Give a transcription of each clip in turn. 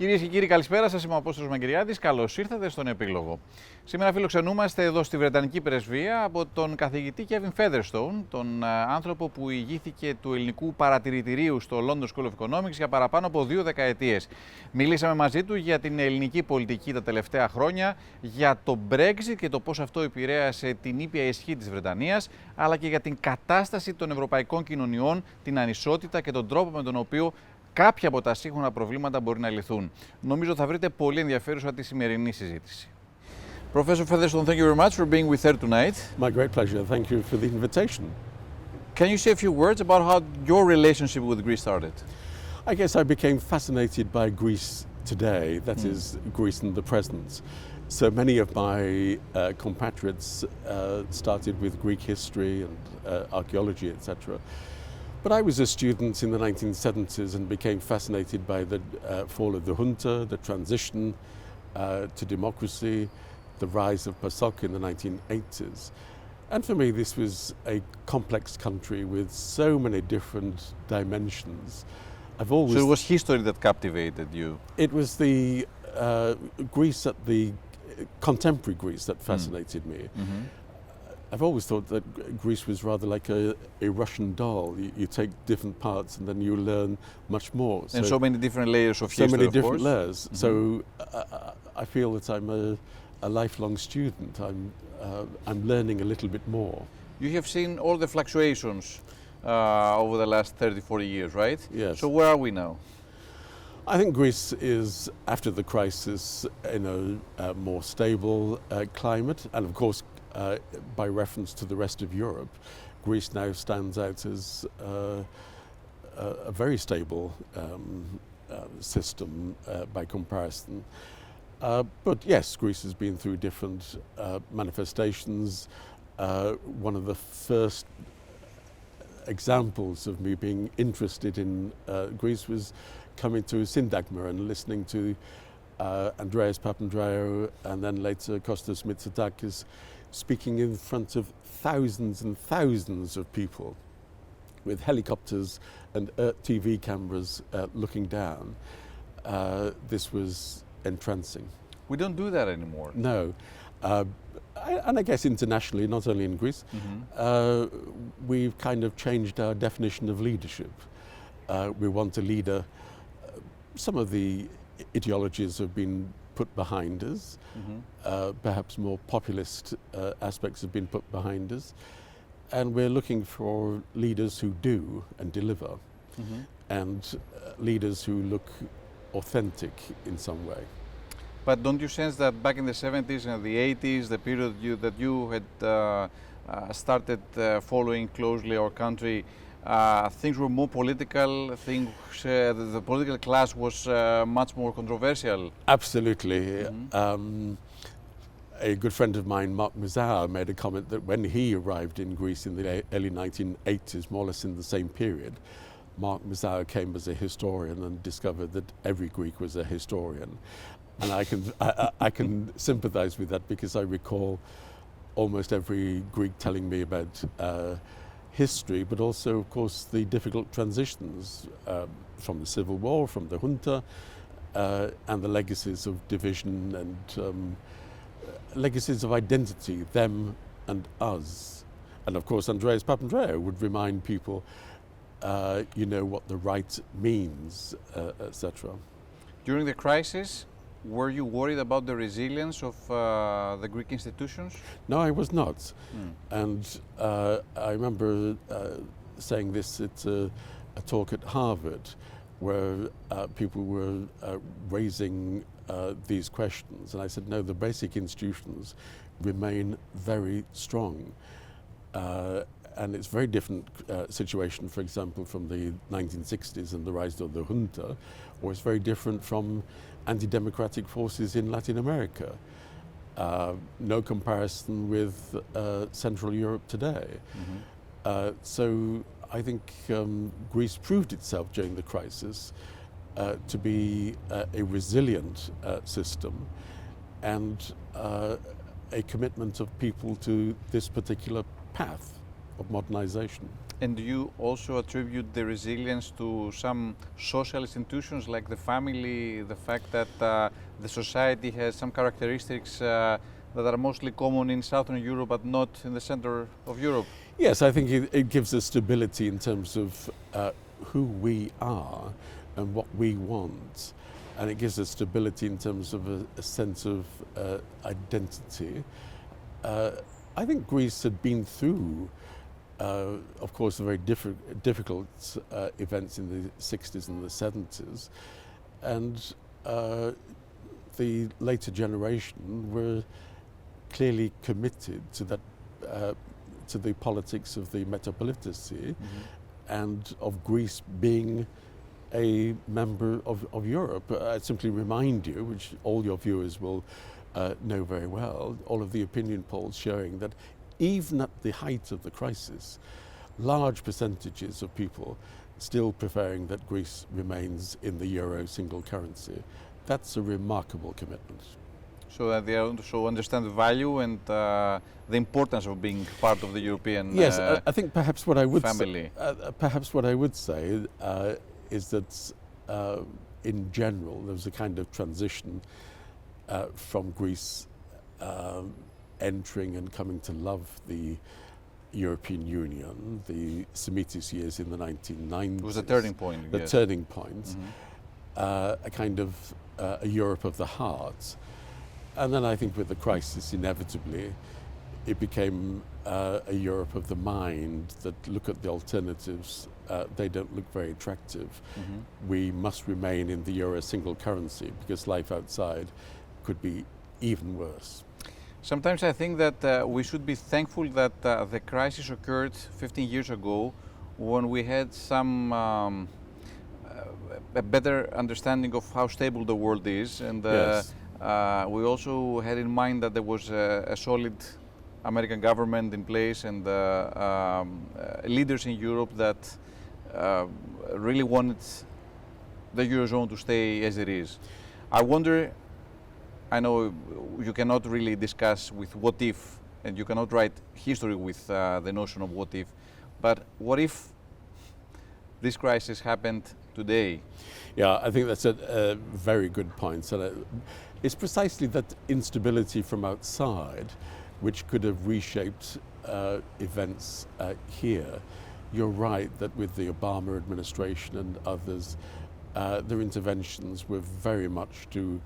Κυρίες και κύριοι, καλησπέρα σας. Είμαι ο Απόστολος Μαγγηριάδης. Καλώς ήρθατε στον Επίλογο. Σήμερα φιλοξενούμαστε εδώ στη Βρετανική Πρεσβεία από τον καθηγητή Kevin Featherstone, τον άνθρωπο που ηγήθηκε του ελληνικού παρατηρητηρίου στο London School of Economics για παραπάνω από 2 δεκαετίες. Μιλήσαμε μαζί του για την ελληνική πολιτική τα τελευταία χρόνια, για το Brexit και το πώς αυτό επηρέασε την ήπια ισχύ της Βρετανίας, αλλά και για την κατάσταση των ευρωπαϊκών κοινωνιών, την ανισότητα και τον τρόπο με τον οποίο κάποια από τα σύγχρονα προβλήματα μπορεί να λυθούν. Νομίζω θα βρείτε πολύ ενδιαφέρουσα τη σημερινή συζήτηση. Professor Featherstone, thank you very much for being with her tonight. My great pleasure. Thank you for the invitation. Can you say a few words about how your relationship with Greece started? I guess I became fascinated by Greece today, that is, Greece in the present. So many of my compatriots started with Greek history and archaeology, etc. But I was a student in the 1970s and became fascinated by the fall of the junta, the transition to democracy, the rise of PASOK in the 1980s. And for me, this was a complex country with so many different dimensions. So it was history that captivated you? It was the Greece contemporary Greece that fascinated me. Mm-hmm. I've always thought that Greece was rather like a Russian doll. You take different parts and then you learn much more. And so many different layers of history, so many different layers. Mm-hmm. So I feel that I'm a lifelong student. I'm learning a little bit more. You have seen all the fluctuations over the last 30, 40 years, right? Yes. So where are we now? I think Greece is, after the crisis, in a more stable climate. And of course, by reference to the rest of Europe, Greece now stands out as a very stable system by comparison. But yes, Greece has been through different manifestations. One of the first examples of me being interested in Greece was coming to Syntagma and listening to Andreas Papandreou and then later Kostas Mitsotakis speaking in front of thousands and thousands of people with helicopters and TV cameras looking down. This was entrancing. We don't do that anymore. No. And I guess internationally, not only in Greece, we've kind of changed our definition of leadership. We want a leader. Some of the ideologies have been put behind us. Perhaps more populist aspects have been put behind us. And we're looking for leaders who do and deliver. And leaders who look authentic in some way. But don't you sense that back in the 70s and the 80s, the period that you had started following closely our country, things were more political, the political class was much more controversial? Absolutely. A good friend of mine, Mark Mazar, made a comment that when he arrived in Greece in the early 1980s, more or less in the same period, Mark Mazar came as a historian and discovered that every Greek was a historian. And I can sympathize with that because I recall almost every Greek telling me about history, but also, of course, the difficult transitions from the Civil War, from the junta, and the legacies of division and legacies of identity, them and us. And of course, Andreas Papandreou would remind people, you know what the right means, etc. During the crisis, were you worried about the resilience of the Greek institutions? No, I was not. And I remember saying this at a talk at Harvard where people were raising these questions. And I said, no, the basic institutions remain very strong. And it's a very different situation, for example, from the 1960s and the rise of the junta, or it's very different from anti-democratic forces in Latin America. No comparison with Central Europe today. So I think Greece proved itself during the crisis to be a resilient system and a commitment of people to this particular path. modernization. And do you also attribute the resilience to some social institutions like the family, the fact that the society has some characteristics that are mostly common in Southern Europe but not in the center of Europe? Yes, I think it gives us stability in terms of who we are and what we want. And it gives us stability in terms of a sense of identity. I think Greece had been through, of course, very difficult events in the 60s and the 70s. And the later generation were clearly committed to that, to the politics of the metropolitacy and of Greece being a member of Europe. I simply remind you, which all your viewers will know very well, all of the opinion polls showing that even at the height of the crisis, large percentages of people still preferring that Greece remains in the euro single currency. That's a remarkable commitment. So that they also understand the value and the importance of being part of the European yes, I think perhaps what I would family. Perhaps what I would say is that in general there was a kind of transition from Greece entering and coming to love the European Union, the Semitis years in the 1990s. It was a turning point. The yes. turning point, a kind of a Europe of the heart. And then I think with the crisis, inevitably, it became a Europe of the mind that look at the alternatives. They don't look very attractive. We must remain in the euro single currency because life outside could be even worse. Sometimes I think that we should be thankful that the crisis occurred 15 years ago when we had some a better understanding of how stable the world is, and Yes. we also had in mind that there was a solid American government in place and leaders in Europe that really wanted the Eurozone to stay as it is. I wonder, I know you cannot really discuss with what if, and you cannot write history with the notion of what if, but what if this crisis happened today? Yeah, I think that's a very good point. And it's precisely that instability from outside which could have reshaped events here. You're right that with the Obama administration and others, their interventions were very much to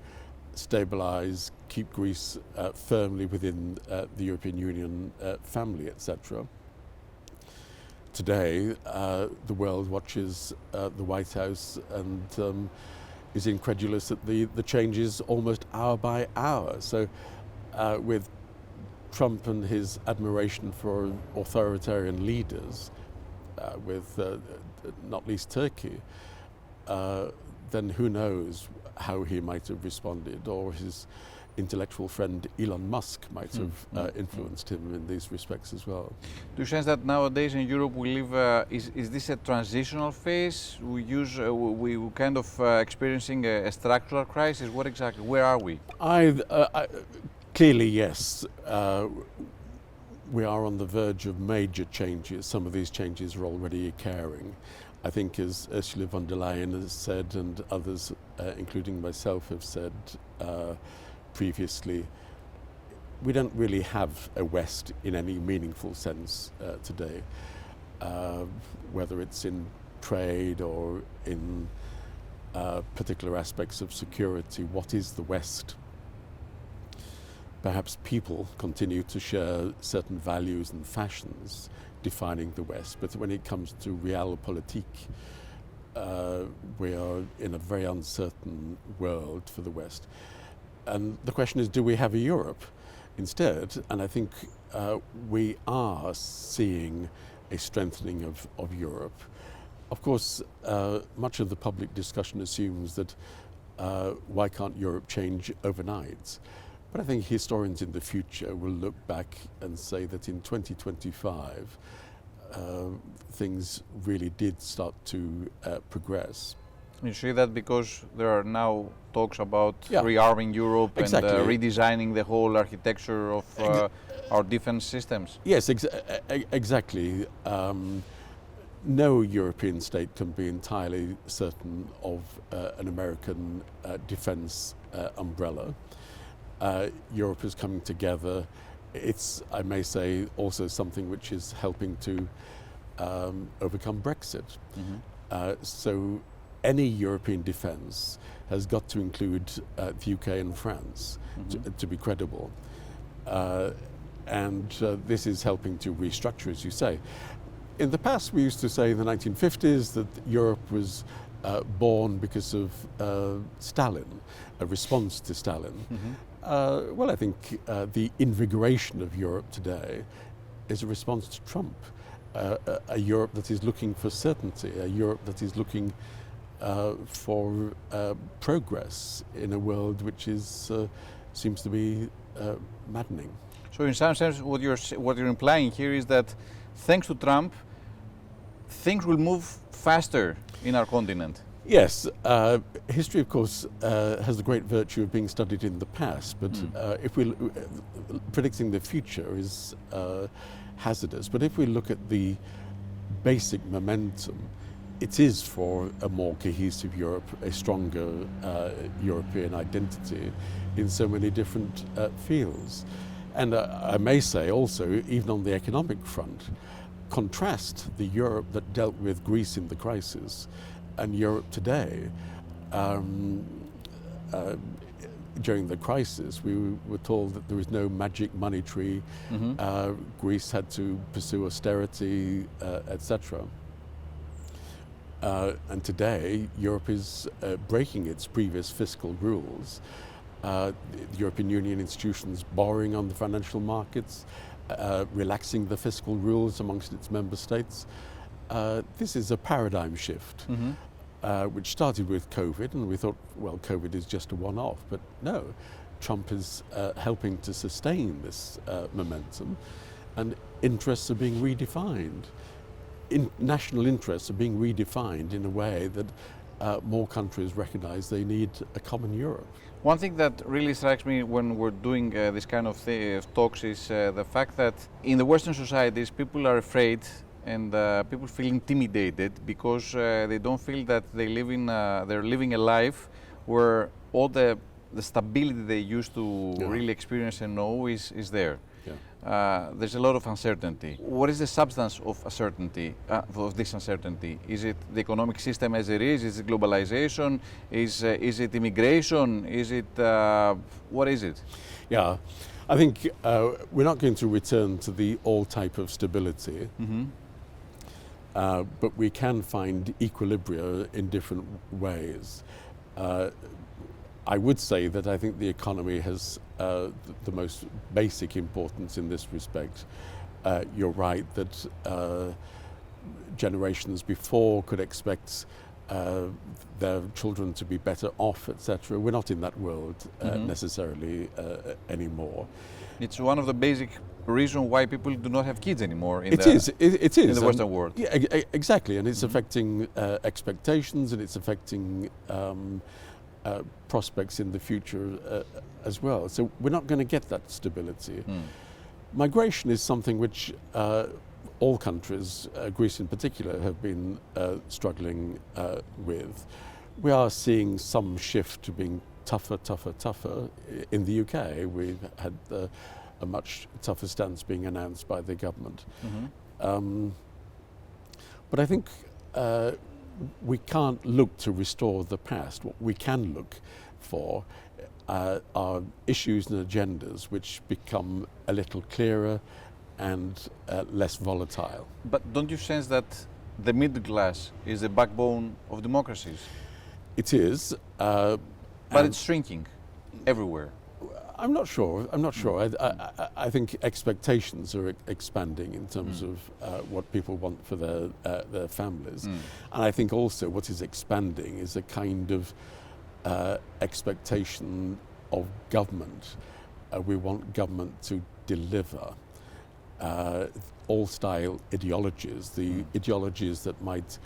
stabilize, keep Greece firmly within the European Union family, etc. Today, the world watches the White House and is incredulous at the changes almost hour by hour. So with Trump and his admiration for authoritarian leaders, with not least Turkey, then who knows how he might have responded, or his intellectual friend Elon Musk might have influenced him in these respects as well. Do you sense that nowadays in Europe we live, is this a transitional phase? We kind of experiencing a structural crisis? What exactly, where are we? Clearly, yes. We are on the verge of major changes. Some of these changes are already occurring. I think, as Ursula von der Leyen has said, and others, including myself, have said previously, we don't really have a West in any meaningful sense today, whether it's in trade or in particular aspects of security. What is the West? Perhaps people continue to share certain values and fashions defining the West, but when it comes to realpolitik, we are in a very uncertain world for the West. And the question is, do we have a Europe instead? And I think we are seeing a strengthening of Europe. Of course, much of the public discussion assumes that why can't Europe change overnight? But I think historians in the future will look back and say that in 2025, things really did start to progress. You see that because there are now talks about rearming Europe Exactly. and redesigning the whole architecture of our defense systems? Yes, exactly. No European state can be entirely certain of an American defense umbrella. Europe is coming together. It's, I may say, also something which is helping to overcome Brexit. So any European defence has got to include the UK and France to be credible. And this is helping to restructure, as you say. In the past, we used to say in the 1950s that Europe was born because of Stalin, a response to Stalin. Well, I think the invigoration of Europe today is a response to Trump. A Europe that is looking for certainty, a Europe that is looking for progress in a world which is seems to be maddening. So in some sense, what you're implying here is that thanks to Trump, things will move faster in our continent. Yes, history, of course, has the great virtue of being studied in the past, but if we predicting the future is hazardous. But if we look at the basic momentum, it is for a more cohesive Europe, a stronger European identity in so many different fields. And I may say also, even on the economic front, contrast the Europe that dealt with Greece in the crisis and Europe today. During the crisis, we were told that there was no magic money tree. Greece had to pursue austerity, etc. And today, Europe is breaking its previous fiscal rules. The European Union institutions borrowing on the financial markets, relaxing the fiscal rules amongst its member states. This is a paradigm shift, which started with COVID, and we thought, well, COVID is just a one-off, but no, Trump is helping to sustain this momentum, and interests are being redefined. National interests are being redefined in a way that more countries recognize they need a common Europe. One thing that really strikes me when we're doing this kind of talks is the fact that in the Western societies people are afraid and people feel intimidated because they don't feel that they're living a life where all the stability they used to really experience and know is there. There's a lot of uncertainty. What is the substance of uncertainty, of this uncertainty? Is it the economic system as it is? Is it globalization? Is it immigration? Is it, what is it? Yeah, I think we're not going to return to the old type of stability, but we can find equilibria in different ways. I would say that I think the economy has the most basic importance in this respect. You're right that generations before could expect their children to be better off, etc. We're not in that world necessarily anymore. It's one of the basic reasons why people do not have kids anymore in it is in the Western world. Yeah, exactly, and it's affecting expectations, and it's affecting prospects in the future as well. So we're not going to get that stability. Migration is something which all countries, Greece in particular, have been struggling with. We are seeing some shift to being tougher. In the UK, we've had a much tougher stance being announced by the government. But I think we can't look to restore the past. What we can look for are issues and agendas which become a little clearer and less volatile. But don't you sense that the middle class is the backbone of democracies? It is. But it's shrinking everywhere. I'm not sure. I think expectations are expanding in terms of what people want for their families. And I think also what is expanding is a kind of expectation of government. We want government to deliver all style ideologies, the ideologies that might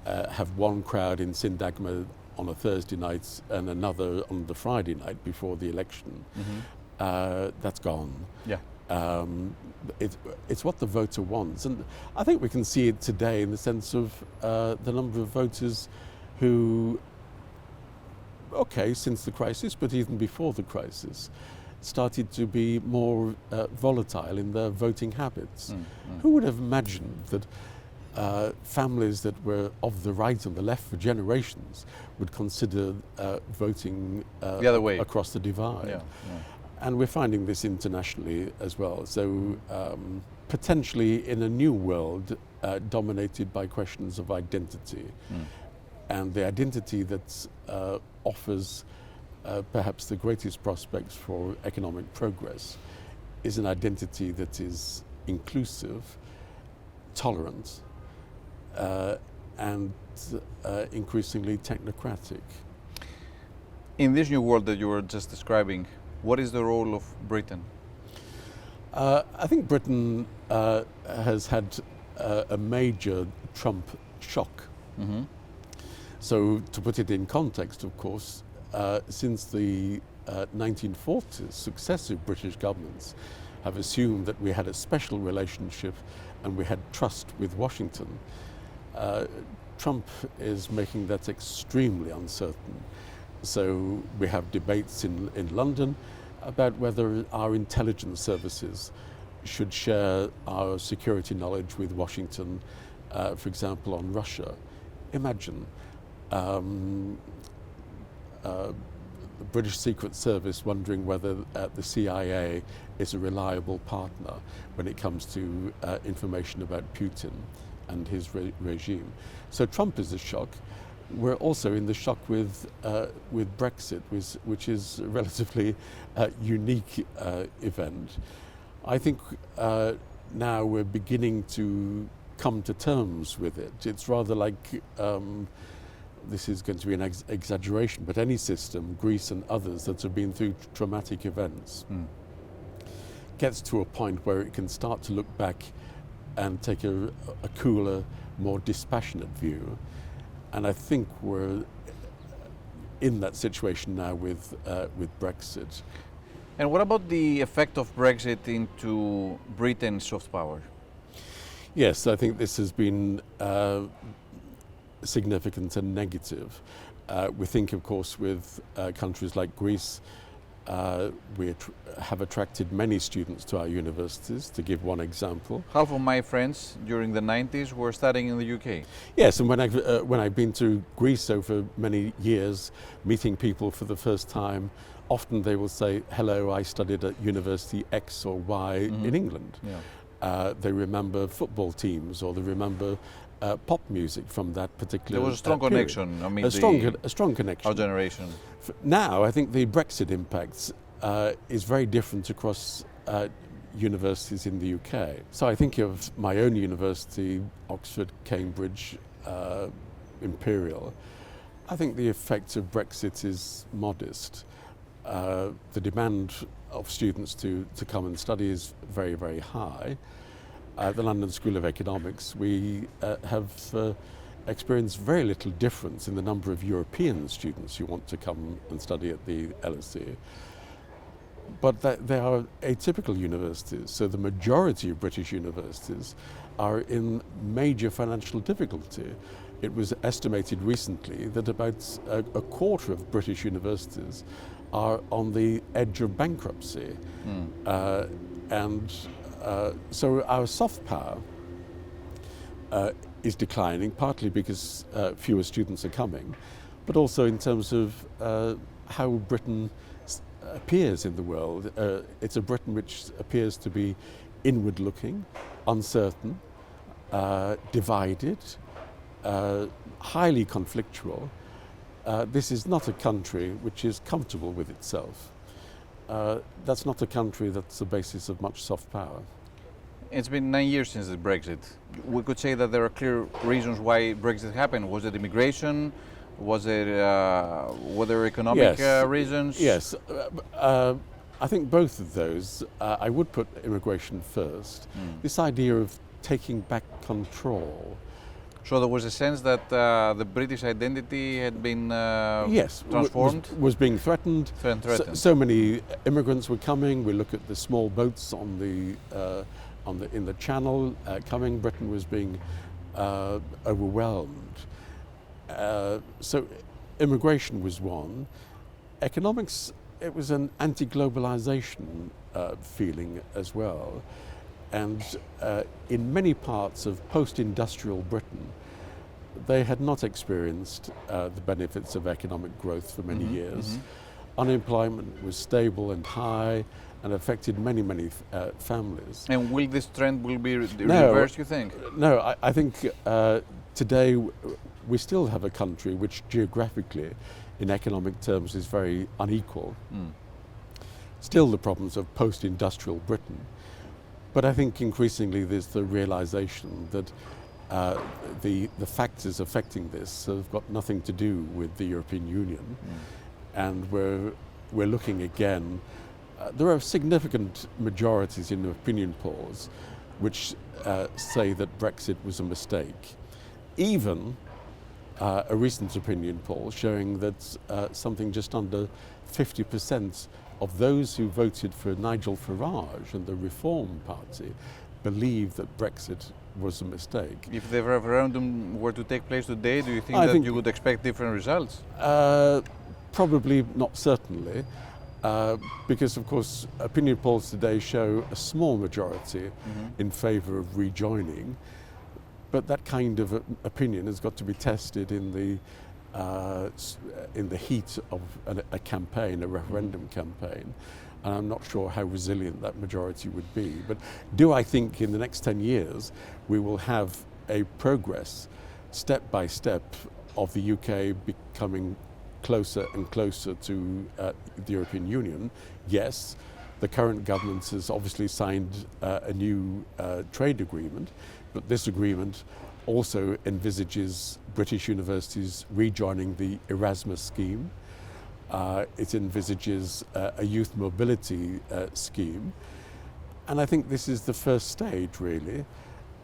have one crowd in Syntagma on a Thursday night and another on the Friday night before the election. That's gone. It's what the voter wants. And I think we can see it today in the sense of the number of voters who, okay, since the crisis, but even before the crisis, started to be more volatile in their voting habits. Who would have imagined that families that were of the right and the left for generations would consider voting the other way across the divide? Yeah. And we're finding this internationally as well. So potentially in a new world dominated by questions of identity. And the identity that offers perhaps the greatest prospects for economic progress is an identity that is inclusive, tolerant, and increasingly technocratic. In this new world that you were just describing, what is the role of Britain? I think Britain has had a major Trump shock. So to put it in context, of course, since the 1940s, successive British governments have assumed that we had a special relationship and we had trust with Washington. Trump is making that extremely uncertain. So we have debates in London about whether our intelligence services should share our security knowledge with Washington, for example, on Russia. Imagine the British Secret Service wondering whether the CIA is a reliable partner when it comes to information about Putin and his regime. So Trump is a shock. We're also in the shock with Brexit, which is a relatively unique event. I think now we're beginning to come to terms with it. It's rather like, this is going to be an exaggeration, but any system, Greece and others that have been through traumatic events, gets to a point where it can start to look back and take a cooler, more dispassionate view. And I think we're in that situation now with Brexit. And what about the effect of Brexit into Britain's soft power? Yes, I think this has been significant and negative. We think, of course, with countries like Greece, we have attracted many students to our universities. To give one example, half of my friends during the 90s were studying in the UK. Yes, and when I've been to Greece over many years, meeting people for the first time, often they will say, "Hello, I studied at University X or Y in England." Yeah. They remember football teams, or they remember pop music from that particular. There was a strong connection. I mean, a strong connection. Our generation. Now, I think the Brexit impact is very different across universities in the UK. So I think of my own university, Oxford, Cambridge, Imperial. I think the effect of Brexit is modest. The demand of students to come and study is very, very high. At the London School of Economics, we have experienced very little difference in the number of European students who want to come and study at the LSE. But they are atypical universities, so the majority of British universities are in major financial difficulty. It was estimated recently that about a quarter of British universities are on the edge of bankruptcy. So our soft power is declining, partly because fewer students are coming, but also in terms of how Britain appears in the world. It's a Britain which appears to be inward-looking, uncertain, divided, highly conflictual. This is not a country which is comfortable with itself. That's not a country that's the basis of much soft power. It's been 9 years since the Brexit. We could say that there are clear reasons why Brexit happened. Was it immigration? Was it were there economic reasons? Yes, I think both of those. I would put immigration first. This idea of taking back control. So there was a sense that the British identity had been Yes, transformed? was being threatened. Threatened. So many immigrants were coming. We look at the small boats in the channel coming. Britain was being overwhelmed. So immigration was one. Economics, it was an anti-globalization feeling as well. And in many parts of post-industrial Britain, they had not experienced the benefits of economic growth for many years. Unemployment was stable and high and affected many families. And will this trend be reversed, you think? No, I think today we still have a country which geographically, in economic terms, is very unequal. Still the problems of post-industrial Britain. But I think increasingly there's the realization that the factors affecting this have got nothing to do with the European Union. And we're looking again. There are significant majorities in opinion polls which say that Brexit was a mistake. Even a recent opinion poll showing that something just under 50% of those who voted for Nigel Farage and the Reform Party believe that Brexit was a mistake. If the referendum were to take place today, do you think you would expect different results? Probably not certainly, because of course opinion polls today show a small majority in favour of rejoining, but that kind of opinion has got to be tested in the heat of a campaign, a referendum campaign, and I'm not sure how resilient that majority would be. But do I think in the next 10 years we will have a progress, step by step, of the UK becoming closer and closer to the European Union? Yes, the current government has obviously signed a new trade agreement, but this agreement also envisages British universities rejoining the Erasmus scheme. It envisages a youth mobility scheme. And I think this is the first stage, really.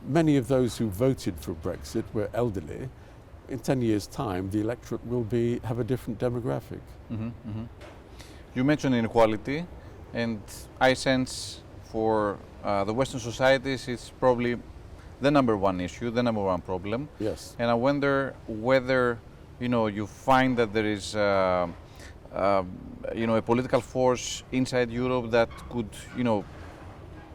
Many of those who voted for Brexit were elderly. In 10 years' time, the electorate will have a different demographic. You mentioned inequality, and I sense for the Western societies it's probably the number one issue, the number one problem. Yes. And I wonder whether you find that there is a political force inside Europe that could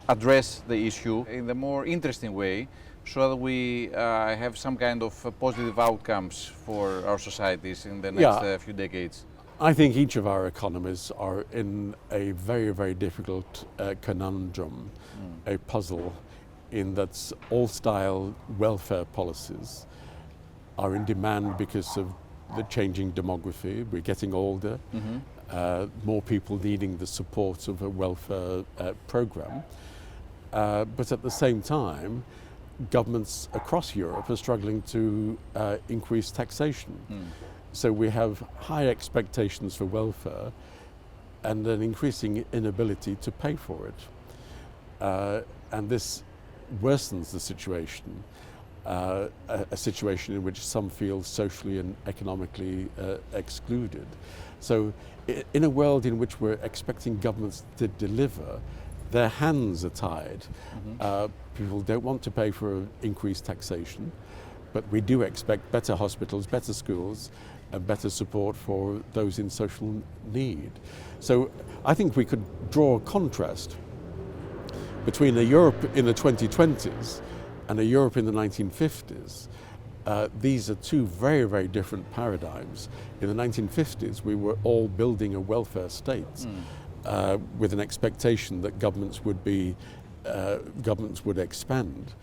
address the issue in the more interesting way, so that we have some kind of positive outcomes for our societies in the next few decades. I think each of our economies are in a very difficult conundrum, a puzzle, in that all style welfare policies are in demand because of the changing demography. We're getting older, more people needing the support of a welfare program. But at the same time, governments across Europe are struggling to increase taxation. So we have high expectations for welfare and an increasing inability to pay for it. And this worsens the situation, a situation in which some feel socially and economically excluded. So in a world in which we're expecting governments to deliver, their hands are tied. People don't want to pay for increased taxation, but we do expect better hospitals, better schools, and better support for those in social need. So I think we could draw a contrast between a Europe in the 2020s and a Europe in the 1950s. These are two very different paradigms. In the 1950s, we were all building a welfare state with an expectation that governments would expand.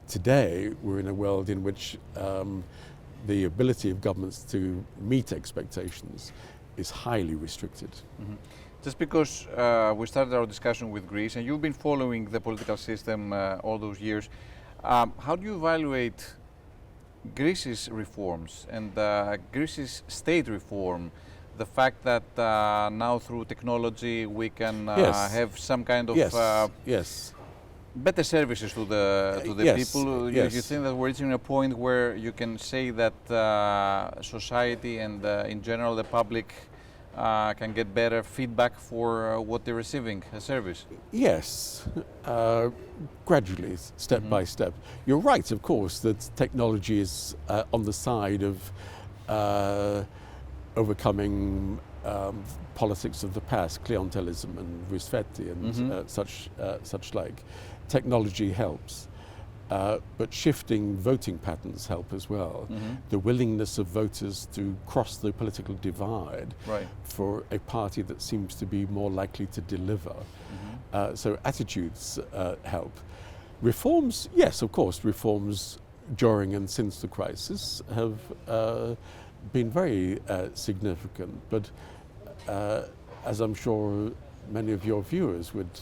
Today, we're in a world in which the ability of governments to meet expectations is highly restricted. Just because we started our discussion with Greece, and you've been following the political system all those years, how do you evaluate Greece's reforms and Greece's state reform? The fact that now through technology we can have some kind of better services to the Yes, people. yes. You think that we're reaching a point where you can say that society and in general the public can get better feedback for what they're receiving as service? Yes, gradually, step by step. You're right, of course, that technology is on the side of overcoming politics of the past, clientelism and risvetti and such like. Technology helps, but shifting voting patterns help as well. The willingness of voters to cross the political divide for a party that seems to be more likely to deliver. So attitudes help. Reforms, yes, of course, reforms during and since the crisis have been very significant, but as I'm sure many of your viewers would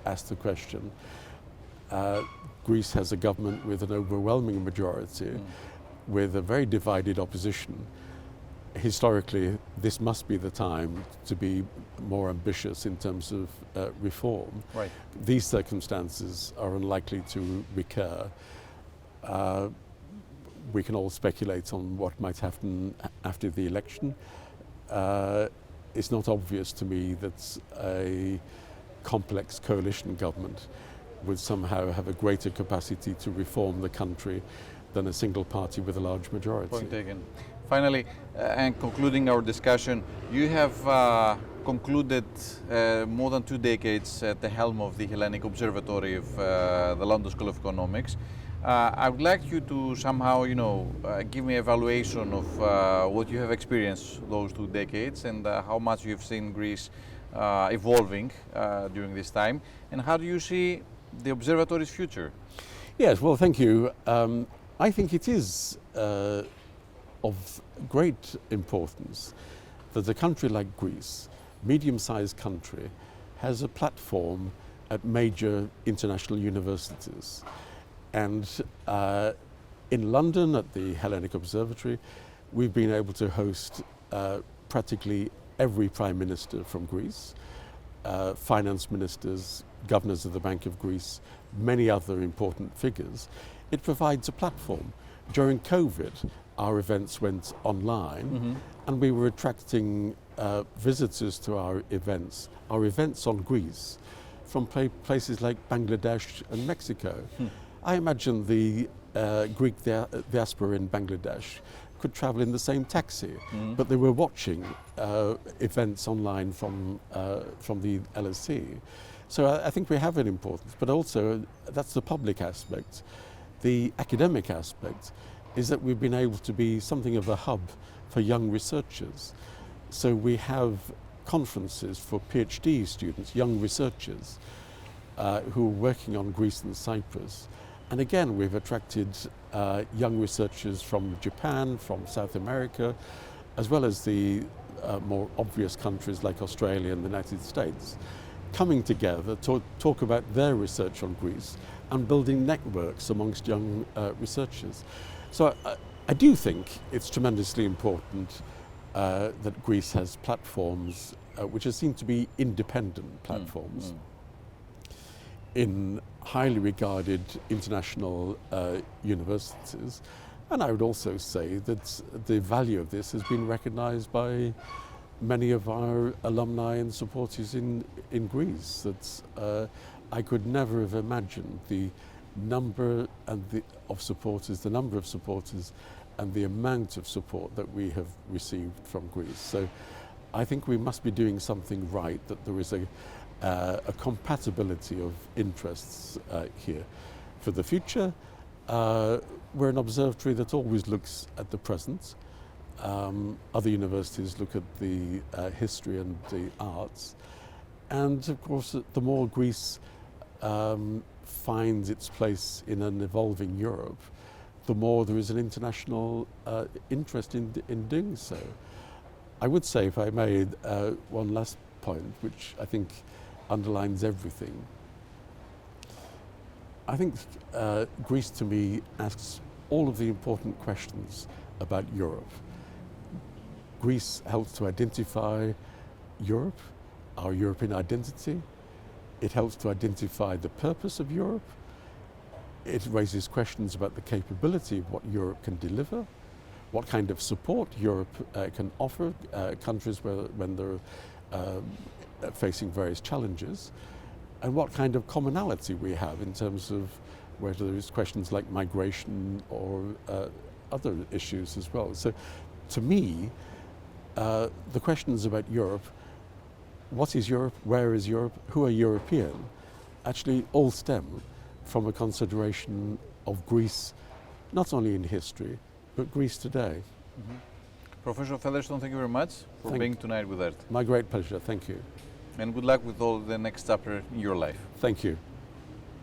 ask the question, Greece has a government with an overwhelming majority, with a very divided opposition. Historically, this must be the time to be more ambitious in terms of reform. Right. These circumstances are unlikely to recur. We can all speculate on what might happen after the election. It's not obvious to me that a complex coalition government would somehow have a greater capacity to reform the country than a single party with a large majority. Point taken. Finally, and concluding our discussion, you have concluded more than 2 decades at the helm of the Hellenic Observatory of the London School of Economics. I would like you to somehow, give me an evaluation of what you have experienced those 2 decades and how much you have seen Greece evolving during this time, and how do you see the observatory's future? Yes, well, thank you. I think it is of great importance that a country like Greece, medium-sized country, has a platform at major international universities. And in London at the Hellenic Observatory, we've been able to host practically every Prime Minister from Greece, finance ministers, governors of the Bank of Greece, many other important figures. It provides a platform. During COVID, our events went online and we were attracting visitors to our events on Greece from places like Bangladesh and Mexico. I imagine the Greek diaspora in Bangladesh could travel in the same taxi, but they were watching events online from the LSE. So I think we have an importance, but also that's the public aspect. The academic aspect is that we've been able to be something of a hub for young researchers. So we have conferences for PhD students, young researchers, who are working on Greece and Cyprus. And again, we've attracted young researchers from Japan, from South America, as well as the more obvious countries like Australia and the United States, coming together to talk about their research on Greece and building networks amongst young researchers. So I do think it's tremendously important that Greece has platforms which are seen to be independent platforms in highly regarded international universities. And I would also say that the value of this has been recognized by many of our alumni and supporters in Greece. That I could never have imagined the number of supporters and the amount of support that we have received from Greece. So I think we must be doing something right, that there is a compatibility of interests here. For the future, we're an observatory that always looks at the present. Other universities look at the history and the arts. And of course, the more Greece finds its place in an evolving Europe, the more there is an international interest in doing so. I would say, if I made one last point, which I think underlines everything. I think Greece, to me, asks all of the important questions about Europe. Greece helps to identify Europe, our European identity. It helps to identify the purpose of Europe. It raises questions about the capability of what Europe can deliver, what kind of support Europe can offer countries when they're facing various challenges, and what kind of commonality we have in terms of whether there's questions like migration or other issues as well. So to me, the questions about Europe, what is Europe, where is Europe, who are European, actually all stem from a consideration of Greece, not only in history, but Greece today. Mm-hmm. Professor Featherstone, thank you very much for being tonight with us. My great pleasure, thank you. And good luck with all the next chapter in your life. Thank you.